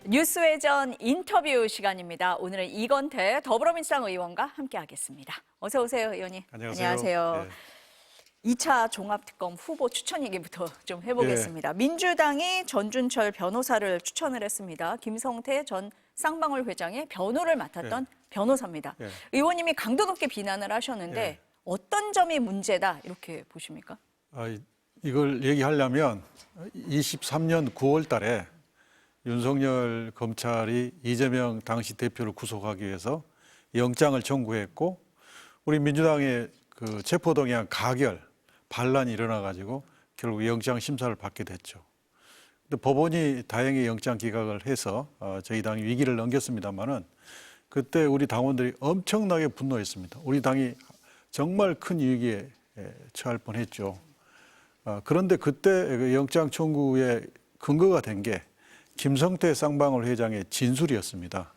뉴스외전 인터뷰 시간입니다. 오늘은 이건태 더불어민주당 의원과 함께하겠습니다. 어서 오세요, 의원님. 안녕하세요. 네. 2차 종합특검 후보 추천 얘기부터 좀 해보겠습니다. 민주당이 전준철 변호사를 추천을 했습니다. 김성태 전 쌍방울 회장의 변호를 맡았던 변호사입니다. 의원님이 강도 높게 비난을 하셨는데 어떤 점이 문제다 이렇게 보십니까? 이걸 얘기하려면 23년 9월 달에 윤석열 검찰이 이재명 당시 대표를 구속하기 위해서 영장을 청구했고 우리 민주당의 그 체포동의안 가결, 반란이 일어나가지고 결국 영장 심사를 받게 됐죠. 근데 법원이 다행히 영장 기각을 해서 저희 당이 위기를 넘겼습니다만은 그때 우리 당원들이 엄청나게 분노했습니다. 우리 당이 정말 큰 위기에 처할 뻔했죠. 그런데 그때 그 영장 청구의 근거가 된 게 김성태 쌍방울 회장의 진술이었습니다.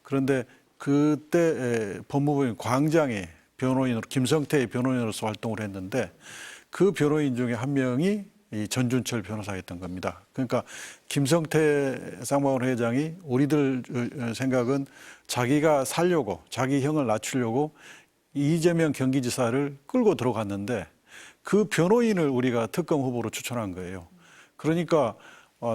그런데 그때 법무부인 광장의 변호인으로 김성태의 변호인으로서 활동을 했는데 그 변호인 중에 한 명이 이 전준철 변호사였던 겁니다. 그러니까 김성태 쌍방울 회장이 우리들 생각은 자기가 살려고 자기 형을 낮추려고 이재명 경기지사를 끌고 들어갔는데 그 변호인을 우리가 특검 후보로 추천한 거예요. 그러니까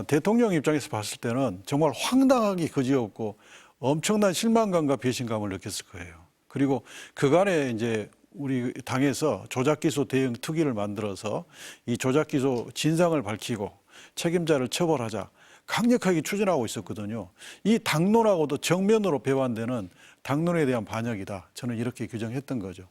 대통령 입장에서 봤을 때는 정말 황당하기 그지없고 엄청난 실망감과 배신감을 느꼈을 거예요. 그리고 그간에 이제 우리 당에서 조작기소 대응 특위를 만들어서 이 조작기소 진상을 밝히고 책임자를 처벌하자 강력하게 추진하고 있었거든요. 이 당론하고도 정면으로 배반되는 당론에 대한 반역이다. 저는 이렇게 규정했던 거죠.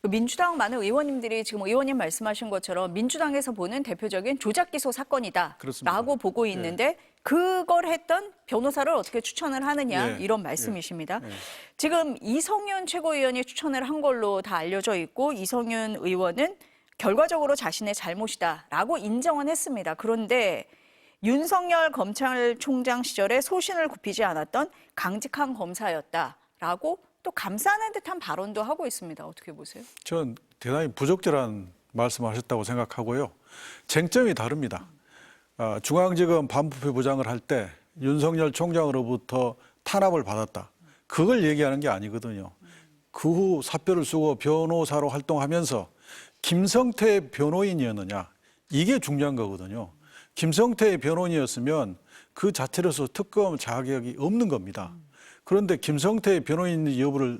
민주당 많은 의원님들이 지금 의원님 말씀하신 것처럼 민주당에서 보는 대표적인 조작기소 사건이다라고 그렇습니다. 보고 있는데 그걸 했던 변호사를 어떻게 추천을 하느냐 이런 말씀이십니다. 지금 이성윤 최고위원이 추천을 한 걸로 다 알려져 있고 이성윤 의원은 결과적으로 자신의 잘못이다라고 인정은 했습니다. 그런데 윤석열 검찰총장 시절에 소신을 굽히지 않았던 강직한 검사였다라고 또 감싸는 듯한 발언도 하고 있습니다. 어떻게 보세요? 전 대단히 부적절한 말씀하셨다고 생각하고요. 쟁점이 다릅니다. 중앙지검 반부패 부장을 할 때 윤석열 총장으로부터 탄압을 받았다. 그걸 얘기하는 게 아니거든요. 그 후 사표를 쓰고 변호사로 활동하면서 김성태 변호인이었느냐. 이게 중요한 거거든요. 김성태 변호인이었으면 그 자체로서 특검 자격이 없는 겁니다. 그런데 김성태 변호인 여부를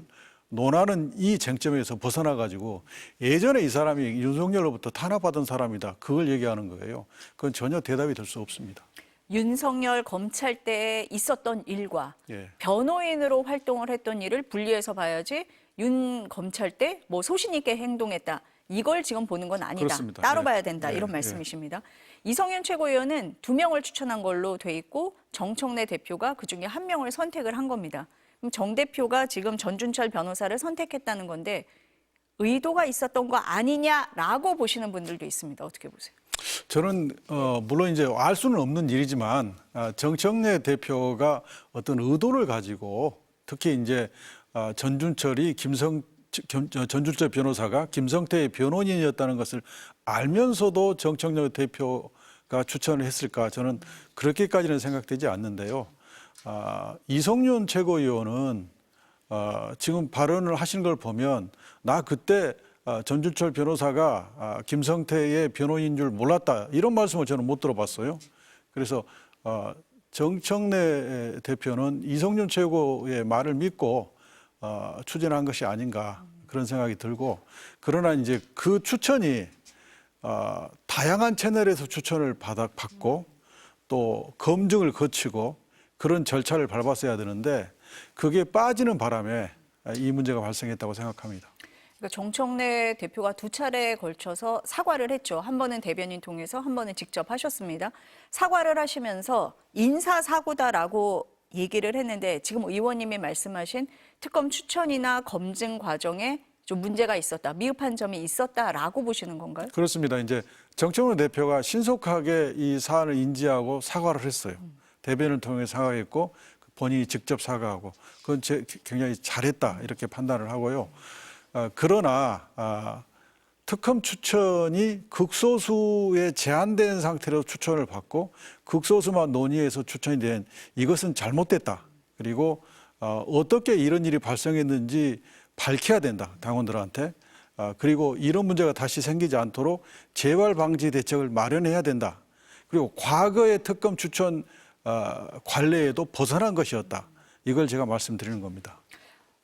논하는 이 쟁점에서 벗어나가지고 예전에 이 사람이 윤석열로부터 탄압받은 사람이다. 그걸 얘기하는 거예요. 그건 전혀 대답이 될 수 없습니다. 윤석열 검찰 때에 있었던 일과 변호인으로 활동을 했던 일을 분리해서 봐야지 윤 검찰 때 뭐 소신 있게 행동했다. 이걸 지금 보는 건 아니다. 그렇습니다. 따로 봐야 된다. 이런 말씀이십니다. 이성윤 최고위원은 2명을 추천한 걸로 돼 있고 정청래 대표가 그중에 1명을 선택을 한 겁니다. 그럼 정 대표가 지금 전준철 변호사를 선택했다는 건데 의도가 있었던 거 아니냐라고 보시는 분들도 있습니다. 어떻게 보세요? 저는 물론 이제 알 수는 없는 일이지만 정청래 대표가 어떤 의도를 가지고 특히 이제 전준철이 전준철 변호사가 김성태의 변호인이었다는 것을 알면서도 정청래 대표가 추천을 했을까? 저는 그렇게까지는 생각되지 않는데요. 이성윤 최고위원은 지금 발언을 하신 걸 보면 나 그때 전준철 변호사가 김성태의 변호인인 줄 몰랐다. 이런 말씀을 저는 못 들어봤어요. 그래서 정청래 대표는 이성윤 최고의 말을 믿고 추진한 것이 아닌가 그런 생각이 들고 그러나 이제 그 추천이 다양한 채널에서 추천을 받고 또 검증을 거치고 그런 절차를 밟았어야 되는데 그게 빠지는 바람에 이 문제가 발생했다고 생각합니다. 그러니까 정청래 대표가 2차례에 걸쳐서 사과를 했죠. 한 번은 대변인 통해서 한 번은 직접 하셨습니다. 사과를 하시면서 인사사고다라고 얘기를 했는데 지금 의원님이 말씀하신 특검 추천이나 검증 과정에 좀 문제가 있었다, 미흡한 점이 있었다라고 보시는 건가요? 그렇습니다. 이제 정청래 대표가 신속하게 이 사안을 인지하고 사과를 했어요. 대변을 통해 사과했고 본인이 직접 사과하고 그건 굉장히 잘했다 이렇게 판단을 하고요. 그러나 특검 추천이 극소수에 제한된 상태로 추천을 받고 극소수만 논의해서 추천이 된 이것은 잘못됐다. 그리고 어떻게 이런 일이 발생했는지 밝혀야 된다. 당원들한테. 그리고 이런 문제가 다시 생기지 않도록 재발 방지 대책을 마련해야 된다. 그리고 과거의 특검 추천 관례에도 벗어난 것이었다. 이걸 제가 말씀드리는 겁니다.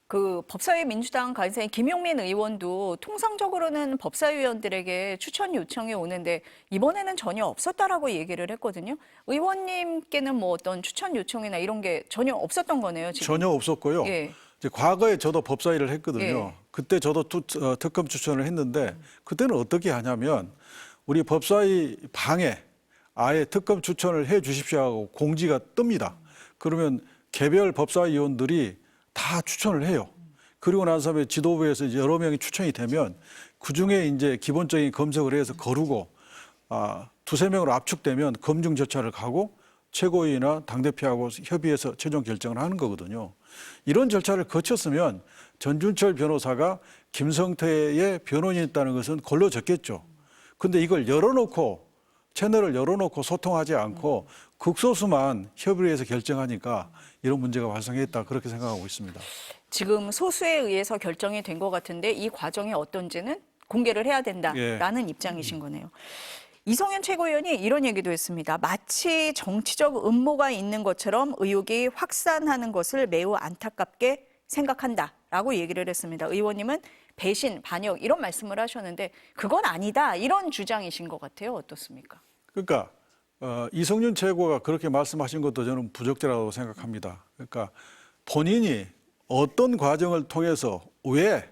그 법사위 민주당 간사인 김용민 의원도 통상적으로는 법사위원들에게 추천 요청이 오는데 이번에는 전혀 없었다라고 얘기를 했거든요. 의원님께는 뭐 어떤 추천 요청이나 이런 게 전혀 없었던 거네요, 지금. 전혀 없었고요. 예. 이제 과거에 저도 법사위를 했거든요. 예. 그때 저도 특검 추천을 했는데 그때는 어떻게 하냐면 우리 법사위 방에 아예 특검 추천을 해 주십시오 하고 공지가 뜹니다. 그러면 개별 법사위원들이 다 추천을 해요. 그리고 난 다음에 지도부에서 여러 명이 추천이 되면 그중에 이제 기본적인 검색을 해서 거르고 두세 명으로 압축되면 검증 절차를 가고 최고위나 당대표하고 협의해서 최종 결정을 하는 거거든요. 이런 절차를 거쳤으면 전준철 변호사가 김성태의 변호인이었다는 것은 걸러졌겠죠. 근데 이걸 열어놓고 채널을 열어놓고 소통하지 않고 극소수만 협의를 해서 결정하니까 이런 문제가 발생했다 그렇게 생각하고 있습니다. 지금 소수에 의해서 결정이 된 것 같은데 이 과정이 어떤지는 공개를 해야 된다라는 입장이신 거네요. 이성윤 최고위원이 이런 얘기도 했습니다. 마치 정치적 음모가 있는 것처럼 의혹이 확산하는 것을 매우 안타깝게 생각한다라고 얘기를 했습니다. 의원님은 배신, 반역 이런 말씀을 하셨는데 그건 아니다 이런 주장이신 것 같아요. 어떻습니까? 그러니까 이성윤 최고가 그렇게 말씀하신 것도 저는 부적절하다고 생각합니다. 그러니까 본인이 어떤 과정을 통해서 왜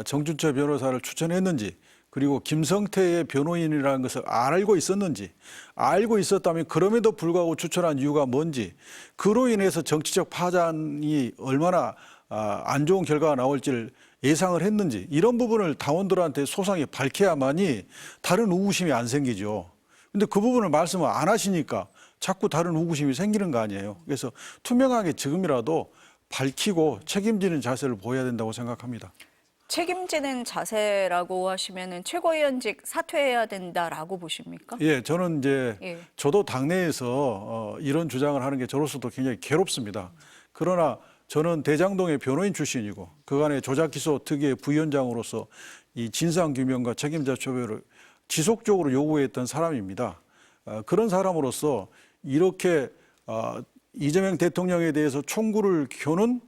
정준철 변호사를 추천했는지 그리고 김성태의 변호인이라는 것을 알고 있었는지 알고 있었다면 그럼에도 불구하고 추천한 이유가 뭔지 그로 인해서 정치적 파장이 얼마나 안 좋은 결과가 나올지를 예상을 했는지 이런 부분을 당원들한테 소상히 밝혀야만이 다른 의구심이 안 생기죠. 근데 그 부분을 말씀을 안 하시니까 자꾸 다른 의구심이 생기는 거 아니에요. 그래서 투명하게 지금이라도 밝히고 책임지는 자세를 보여야 된다고 생각합니다. 책임지는 자세라고 하시면은 최고위원직 사퇴해야 된다라고 보십니까? 예, 저는 이제 저도 당내에서 이런 주장을 하는 게 저로서도 굉장히 괴롭습니다. 그러나 저는 대장동의 변호인 출신이고 그간의 조작기소 특위의 부위원장으로서 이 진상규명과 책임자 처벌을 지속적으로 요구했던 사람입니다. 그런 사람으로서 이렇게 이재명 대통령에 대해서 총구를 켜는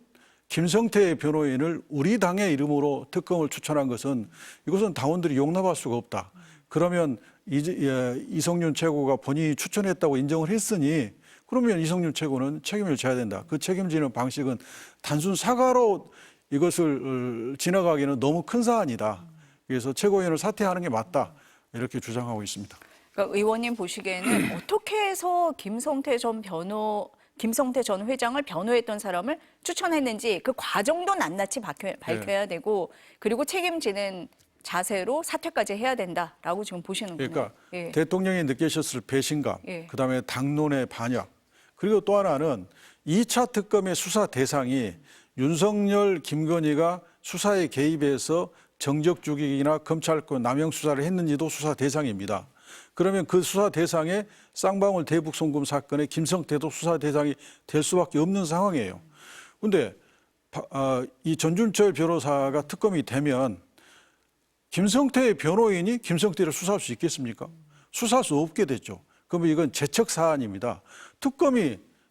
김성태 변호인을 우리 당의 이름으로 특검을 추천한 것은 이것은 당원들이 용납할 수가 없다. 그러면 이성윤 최고가 본인이 추천했다고 인정을 했으니 그러면 이성윤 최고는 책임을 져야 된다. 그 책임지는 방식은 단순 사과로 이것을 지나가기는 너무 큰 사안이다. 그래서 최고위원을 사퇴하는 게 맞다. 이렇게 주장하고 있습니다. 그러니까 의원님 보시기에는 어떻게 해서 김성태 전 회장을 변호했던 사람을 추천했는지 그 과정도 낱낱이 밝혀야 되고 그리고 책임지는 자세로 사퇴까지 해야 된다라고 지금 보시는군요. 그러니까 대통령이 느끼셨을 배신감, 그다음에 당론의 반역, 그리고 또 하나는 2차 특검의 수사 대상이 윤석열, 김건희가 수사에 개입해서 정적 죽이기나 검찰권 남용 수사를 했는지도 수사 대상입니다. 그러면 그 수사 대상에 쌍방울 대북 송금 사건의 김성태도 수사 대상이 될 수밖에 없는 상황이에요. 그런데 이 전준철 변호사가 특검이 되면 김성태의 변호인이 김성태를 수사할 수 있겠습니까? 수사할 수 없게 됐죠. 그러면 이건 제척 사안입니다.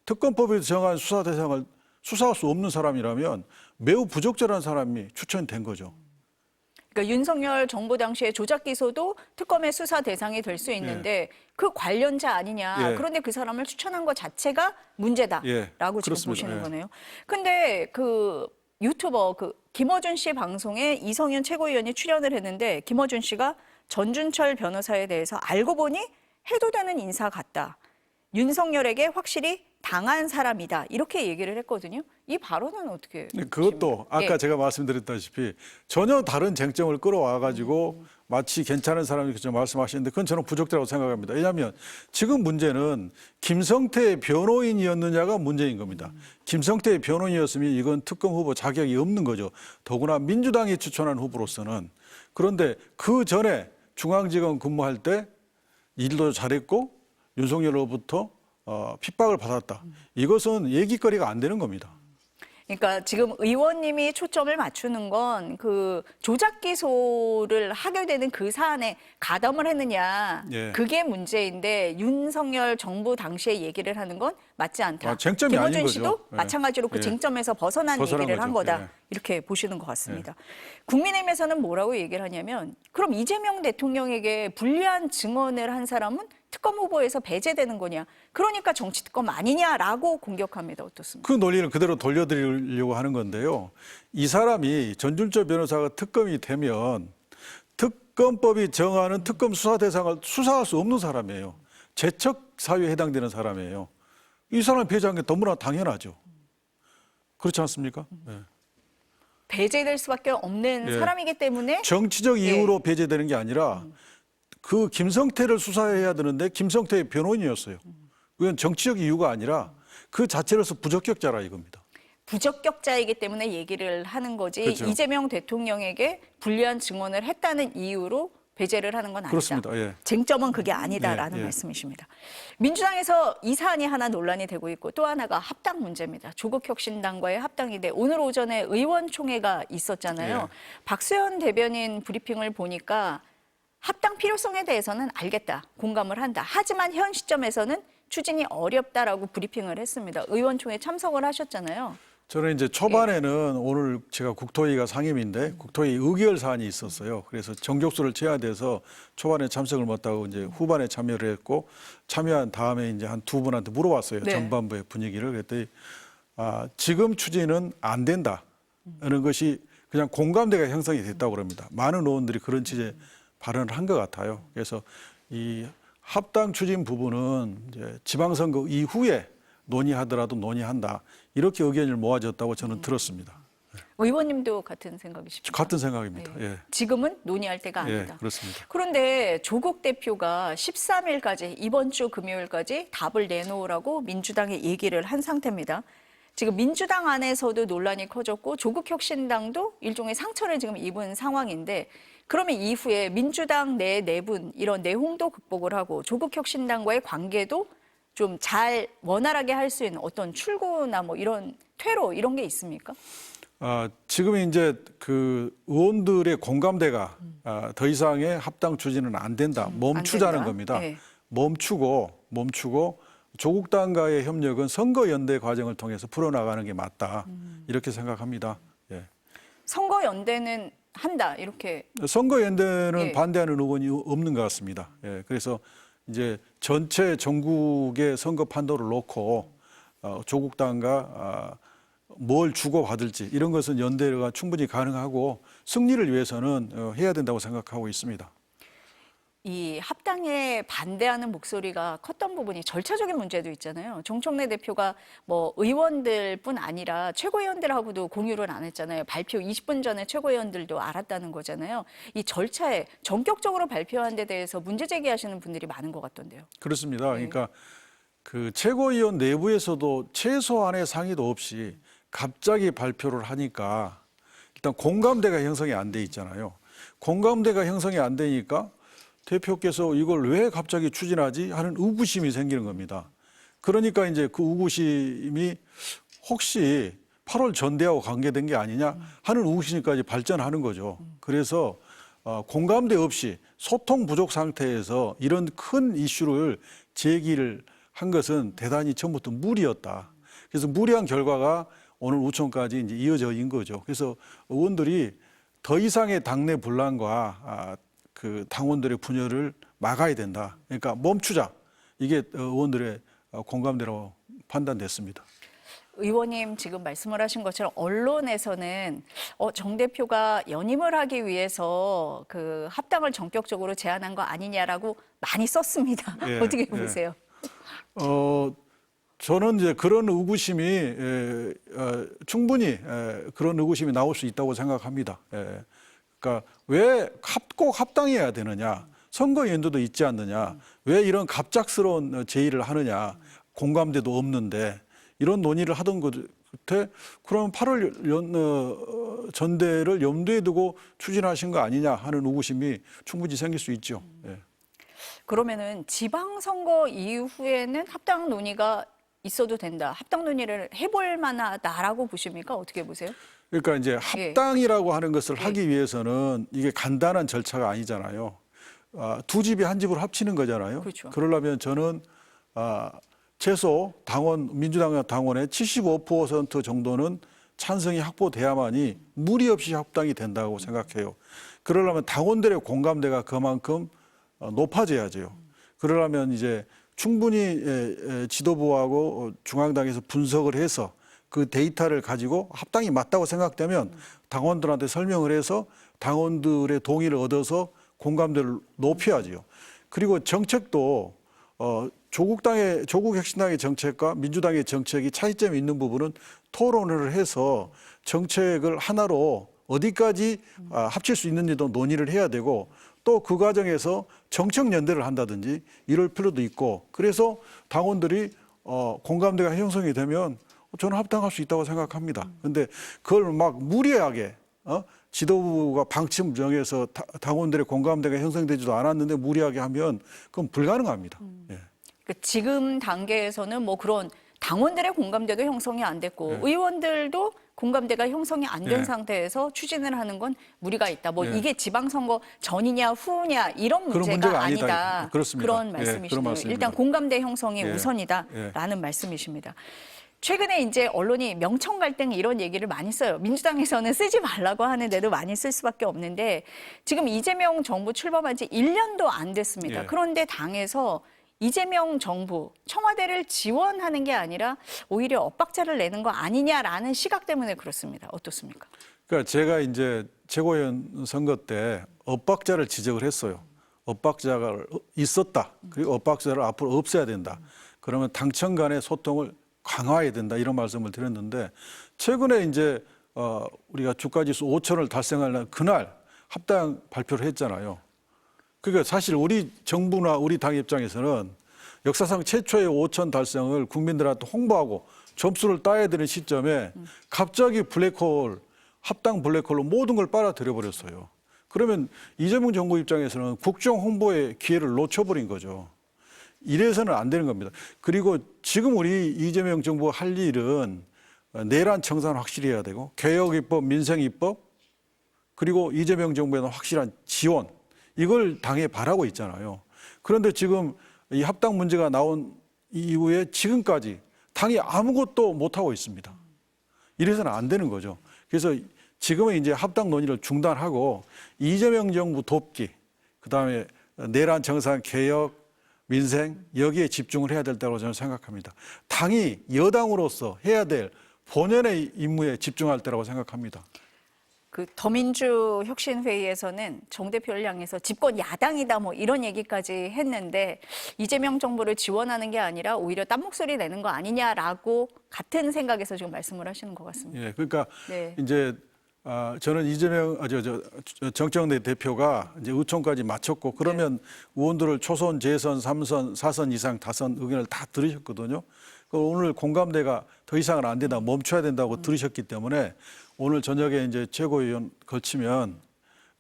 특검법에서 정한 수사 대상을 수사할 수 없는 사람이라면 매우 부적절한 사람이 추천된 거죠. 그러니까 윤석열 정부 당시에 조작 기소도 특검의 수사 대상이 될 수 있는데 그 관련자 아니냐. 그런데 그 사람을 추천한 것 자체가 문제다라고 지금 그렇습니다. 보시는 거네요. 근데 그 유튜버 김어준 씨 방송에 이성윤 최고위원이 출연을 했는데 김어준 씨가 전준철 변호사에 대해서 알고 보니 해도 되는 인사 같다. 윤석열에게 확실히 당한 사람이다. 이렇게 얘기를 했거든요. 이 발언은 어떻게 그것도 아까 제가 말씀드렸다시피 전혀 다른 쟁점을 끌어와 가지고 마치 괜찮은 사람이 그렇게 말씀하시는데 그건 저는 부적절하다고 생각합니다. 왜냐하면 지금 문제는 김성태 변호인이었느냐가 문제인 겁니다. 김성태 변호인이었으면 이건 특검 후보 자격이 없는 거죠. 더구나 민주당이 추천한 후보로서는. 그런데 그 전에 중앙지검 근무할 때 일도 잘했고 윤석열로부터 핍박을 받았다. 이것은 얘기거리가 안 되는 겁니다. 그러니까 지금 의원님이 초점을 맞추는 건 그 조작 기소를 하게 되는 그 사안에 가담을 했느냐. 예. 그게 문제인데 윤석열 정부 당시에 얘기를 하는 건 맞지 않다. 쟁점이 아닌 김어준 거죠. 씨도 예. 마찬가지로 그 예. 쟁점에서 벗어난 얘기를 한 거죠. 거다. 예. 이렇게 보시는 것 같습니다. 국민의힘에서는 뭐라고 얘기를 하냐면 그럼 이재명 대통령에게 불리한 증언을 한 사람은 특검 후보에서 배제되는 거냐. 그러니까 정치 특검 아니냐라고 공격합니다. 어떻습니까? 그 논리를 그대로 돌려드리려고 하는 건데요. 이 사람이 전준철 변호사가 특검이 되면 특검법이 정하는 특검 수사 대상을 수사할 수 없는 사람이에요. 재척 사유에 해당되는 사람이에요. 이 사람이 배제한 게 너무나 당연하죠. 그렇지 않습니까? 네. 배제될 수밖에 없는 예. 사람이기 때문에 정치적 예. 이유로 배제되는 게 아니라 그 김성태를 수사해야 되는데 김성태의 변호인이었어요. 그건 정치적 이유가 아니라 그 자체로서 부적격자라 이겁니다. 부적격자이기 때문에 얘기를 하는 거지 그렇죠. 이재명 대통령에게 불리한 증언을 했다는 이유로 배제를 하는 건 아니다. 그렇습니다. 예. 쟁점은 그게 아니다라는 예, 예. 말씀이십니다. 민주당에서 이 사안이 하나 논란이 되고 있고 또 하나가 합당 문제입니다. 조국혁신당과의 합당인데 오늘 오전에 의원총회가 있었잖아요. 예. 박수현 대변인 브리핑을 보니까 합당 필요성에 대해서는 알겠다, 공감을 한다. 하지만 현 시점에서는 추진이 어렵다라고 브리핑을 했습니다. 의원총회 참석을 하셨잖아요. 저는 이제 초반에는 오늘 제가 국토위가 상임인데 국토위 의결 사안이 있었어요. 그래서 정족수를 채야 돼서 초반에 참석을 못하고 이제 후반에 참여를 했고 참여한 다음에 이제 한 두 분한테 물어봤어요. 네. 전반부의 분위기를. 그랬더니 지금 추진은 안 된다는 것이 그냥 공감대가 형성이 됐다고 그럽니다. 많은 의원들이 그런 취지의 발언을 한 것 같아요. 그래서 이 합당 추진 부분은 이제 지방선거 이후에 논의하더라도 논의한다. 이렇게 의견을 모아졌다고 저는 들었습니다. 의원님도 같은 생각이십니까? 같은 생각입니다. 네. 예. 지금은 논의할 때가 예, 아니다. 그렇습니다. 그런데 조국 대표가 13일까지 이번 주 금요일까지 답을 내놓으라고 민주당에 얘기를 한 상태입니다. 지금 민주당 안에서도 논란이 커졌고 조국혁신당도 일종의 상처를 지금 입은 상황인데 그러면 이후에 민주당 내 내분 이런 내홍도 극복을 하고 조국혁신당과의 관계도 좀 잘 원활하게 할 수 있는 어떤 출구나 뭐 이런 퇴로 이런 게 있습니까? 지금 이제 그 의원들의 공감대가 더 이상의 합당 추진은 안 된다. 멈추자는 안 된다. 겁니다. 네. 멈추고 조국당과의 협력은 선거연대 과정을 통해서 풀어나가는 게 맞다. 이렇게 생각합니다. 예. 선거연대는 한다 이렇게. 선거연대는 예. 반대하는 의원이 없는 것 같습니다. 예. 그래서 이제 전체 전국의 선거 판도를 놓고 조국당과 뭘 주고받을지 이런 것은 연대가 충분히 가능하고 승리를 위해서는 해야 된다고 생각하고 있습니다. 이 합당에 반대하는 목소리가 컸던 부분이 절차적인 문제도 있잖아요. 정청래 대표가 뭐 의원들뿐 아니라 최고위원들하고도 공유를 안 했잖아요. 발표 20분 전에 최고위원들도 알았다는 거잖아요. 이 절차에 전격적으로 발표한 데 대해서 문제 제기하시는 분들이 많은 것 같던데요. 그렇습니다. 그러니까 그 최고위원 내부에서도 최소한의 상의도 없이 갑자기 발표를 하니까 일단 공감대가 형성이 안 돼 있잖아요. 공감대가 형성이 안 되니까 대표께서 이걸 왜 갑자기 추진하지 하는 의구심이 생기는 겁니다. 그러니까 이제 그 의구심이 혹시 8월 전대하고 관계된 게 아니냐 하는 의구심까지 발전하는 거죠. 그래서 공감대 없이 소통 부족 상태에서 이런 큰 이슈를 제기를 한 것은 대단히 처음부터 무리였다. 그래서 무리한 결과가 오늘 우천까지 이제 이어져 있는 거죠. 그래서 의원들이 더 이상의 당내 분란과 그 당원들의 분열을 막아야 된다. 그러니까 멈추자. 이게 의원들의 공감대로 판단됐습니다. 의원님 지금 말씀을 하신 것처럼 언론에서는 정 대표가 연임을 하기 위해서 그 합당을 전격적으로 제안한 거 아니냐라고 많이 썼습니다. 예, 어떻게 보세요? 저는 이제 그런 의구심이 충분히 그런 의구심이 나올 수 있다고 생각합니다. 그러니까 왜 꼭 합당해야 되느냐? 선거 연도도 있지 않느냐? 왜 이런 갑작스러운 제의를 하느냐? 공감대도 없는데 이런 논의를 하던 끝에 그럼 8월 전대를 염두에 두고 추진하신 거 아니냐 하는 의구심이 충분히 생길 수 있죠. 예. 그러면은 지방선거 이후에는 합당 논의가 있어도 된다. 합당 논의를 해볼 만하다라고 보십니까? 어떻게 보세요? 그러니까 이제 합당이라고 하는 것을 예. 하기 위해서는 이게 간단한 절차가 아니잖아요. 두 집이 한 집으로 합치는 거잖아요. 그렇죠. 그러려면 저는 최소 민주당 당원의 75% 정도는 찬성이 확보돼야만이 무리 없이 합당이 된다고 생각해요. 그러려면 당원들의 공감대가 그만큼 높아져야죠. 그러려면 이제 충분히 지도부하고 중앙당에서 분석을 해서 그 데이터를 가지고 합당이 맞다고 생각되면 당원들한테 설명을 해서 당원들의 동의를 얻어서 공감대를 높여야지요. 그리고 정책도 조국 혁신당의 정책과 민주당의 정책이 차이점이 있는 부분은 토론을 해서 정책을 하나로 어디까지 합칠 수 있는지도 논의를 해야 되고 또 그 과정에서 정책 연대를 한다든지 이럴 필요도 있고 그래서 당원들이 공감대가 형성이 되면 저는 합당할 수 있다고 생각합니다. 그런데 그걸 막 무리하게 지도부가 방침 정해서 당원들의 공감대가 형성되지도 않았는데 무리하게 하면 그건 불가능합니다. 예. 그 지금 단계에서는 뭐 그런 당원들의 공감대도 형성이 안 됐고 의원들도 공감대가 형성이 안 된 상태에서 추진을 하는 건 무리가 있다. 뭐 이게 지방선거 전이냐 후냐 이런 문제가 아니다. 그렇습니다. 그런 그런 말씀이시네요. 말씀입니다. 일단 공감대 형성이 우선이다라는 말씀이십니다. 최근에 이제 언론이 명청 갈등 이런 얘기를 많이 써요. 민주당에서는 쓰지 말라고 하는데도 많이 쓸 수밖에 없는데 지금 이재명 정부 출범한 지 1년도 안 됐습니다. 그런데 당에서 이재명 정부 청와대를 지원하는 게 아니라 오히려 엇박자를 내는 거 아니냐라는 시각 때문에 그렇습니다. 어떻습니까? 그러니까 제가 이제 최고위원 선거 때 엇박자를 지적을 했어요. 엇박자가 있었다. 그리고 엇박자를 앞으로 없애야 된다. 그러면 당청 간의 소통을 강화해야 된다. 이런 말씀을 드렸는데 최근에 이제 우리가 주가지수 5천을 달성하려는 그날 합당 발표를 했잖아요. 그러니까 사실 우리 정부나 우리 당 입장에서는 역사상 최초의 5천 달성을 국민들한테 홍보하고 점수를 따야 되는 시점에 갑자기 합당 블랙홀로 모든 걸 빨아들여 버렸어요. 그러면 이재명 정부 입장에서는 국정 홍보의 기회를 놓쳐버린 거죠. 이래서는 안 되는 겁니다. 그리고 지금 우리 이재명 정부가 할 일은 내란 청산 확실히 해야 되고 개혁 입법, 민생 입법 그리고 이재명 정부에는 확실한 지원 이걸 당에 바라고 있잖아요. 그런데 지금 이 합당 문제가 나온 이후에 지금까지 당이 아무것도 못하고 있습니다. 이래서는 안 되는 거죠. 그래서 지금은 이제 합당 논의를 중단하고 이재명 정부 돕기, 그다음에 내란 청산 개혁, 민생 여기에 집중을 해야 된다고 저는 생각합니다. 당이 여당으로서 해야 될 본연의 임무에 집중할 때라고 생각합니다. 그 더민주 혁신회의에서는 정 대표를 향해서 집권 야당이다 뭐 이런 얘기까지 했는데 이재명 정부를 지원하는 게 아니라 오히려 딴 목소리 내는 거 아니냐라고 같은 생각에서 지금 말씀을 하시는 것 같습니다. 예, 그러니까 이제 저는 이재명 정청래 대표가 이제 의총까지 마쳤고 그러면 의원들을 초선, 재선, 3선, 4선 이상 다선 의견을 다 들으셨거든요. 오늘 공감대가 더 이상은 안 된다, 멈춰야 된다고 들으셨기 때문에 오늘 저녁에 이제 최고위원 거치면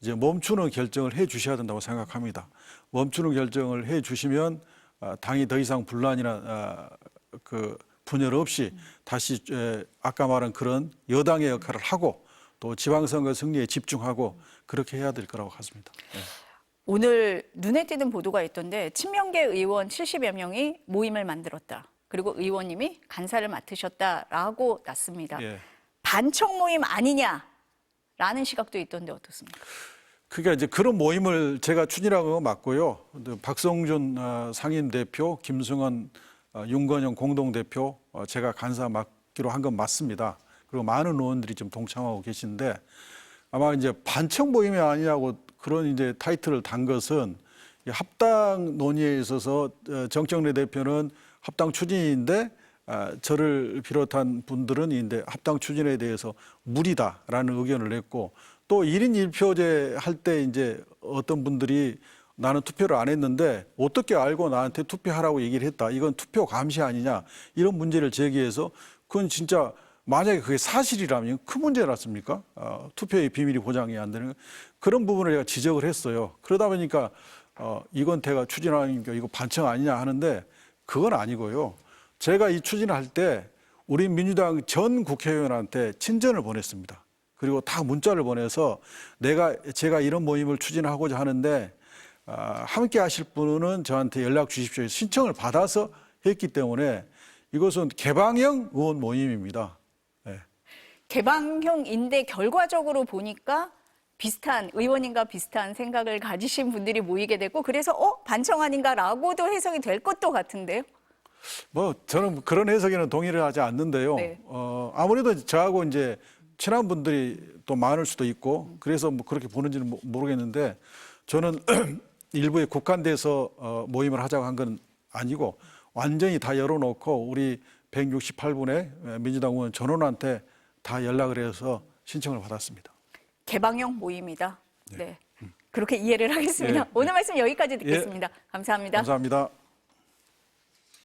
이제 멈추는 결정을 해 주셔야 된다고 생각합니다. 멈추는 결정을 해 주시면 당이 더 이상 분란이나 그 분열 없이 다시 아까 말한 그런 여당의 역할을 하고 또 지방선거 승리에 집중하고 그렇게 해야 될 거라고 같습니다. 네. 오늘 눈에 띄는 보도가 있던데 친명계 의원 70여 명이 모임을 만들었다. 그리고 의원님이 간사를 맡으셨다라고 났습니다. 반청 모임 아니냐라는 시각도 있던데 어떻습니까? 그러니까 이제 그런 모임을 제가 추진한 거 맞고요. 박성준 상임 대표, 김승원, 윤건영 공동대표 제가 간사 맡기로 한 건 맞습니다. 그리고 많은 의원들이 좀 동참하고 계신데 아마 이제 반청 모임이 아니냐고 그런 이제 타이틀을 단 것은 합당 논의에 있어서 정청래 대표는 합당 추진인데 저를 비롯한 분들은 이제 합당 추진에 대해서 무리다라는 의견을 냈고 또 1인 1표제 할 때 이제 어떤 분들이 나는 투표를 안 했는데 어떻게 알고 나한테 투표하라고 얘기를 했다. 이건 투표 감시 아니냐. 이런 문제를 제기해서 그건 진짜 만약에 그게 사실이라면 큰 문제 났습니까? 투표의 비밀이 보장이 안 되는 그런 부분을 제가 지적을 했어요. 그러다 보니까 이건태가 추진하는 게 이거 반청 아니냐 하는데 그건 아니고요. 제가 이 추진을 할 때 우리 민주당 전 국회의원한테 친전을 보냈습니다. 그리고 다 문자를 보내서 제가 이런 모임을 추진하고자 하는데 함께 하실 분은 저한테 연락 주십시오. 신청을 받아서 했기 때문에 이것은 개방형 의원 모임입니다. 네. 개방형인데 결과적으로 보니까 의원님과 비슷한 생각을 가지신 분들이 모이게 됐고 그래서 반청 아닌가라고도 해석이 될 것도 같은데요. 뭐 저는 그런 해석에는 동의를 하지 않는데요. 네. 아무래도 저하고 이제 친한 분들이 또 많을 수도 있고 그래서 뭐 그렇게 보는지는 모르겠는데 저는 일부에 국한돼서 모임을 하자고 한 건 아니고 완전히 다 열어놓고 우리 168분의 민주당 의원 전원한테 다 연락을 해서 신청을 받았습니다. 개방형 모임이다. 네. 그렇게 이해를 하겠습니다. 오늘 말씀 여기까지 듣겠습니다. 감사합니다. 감사합니다.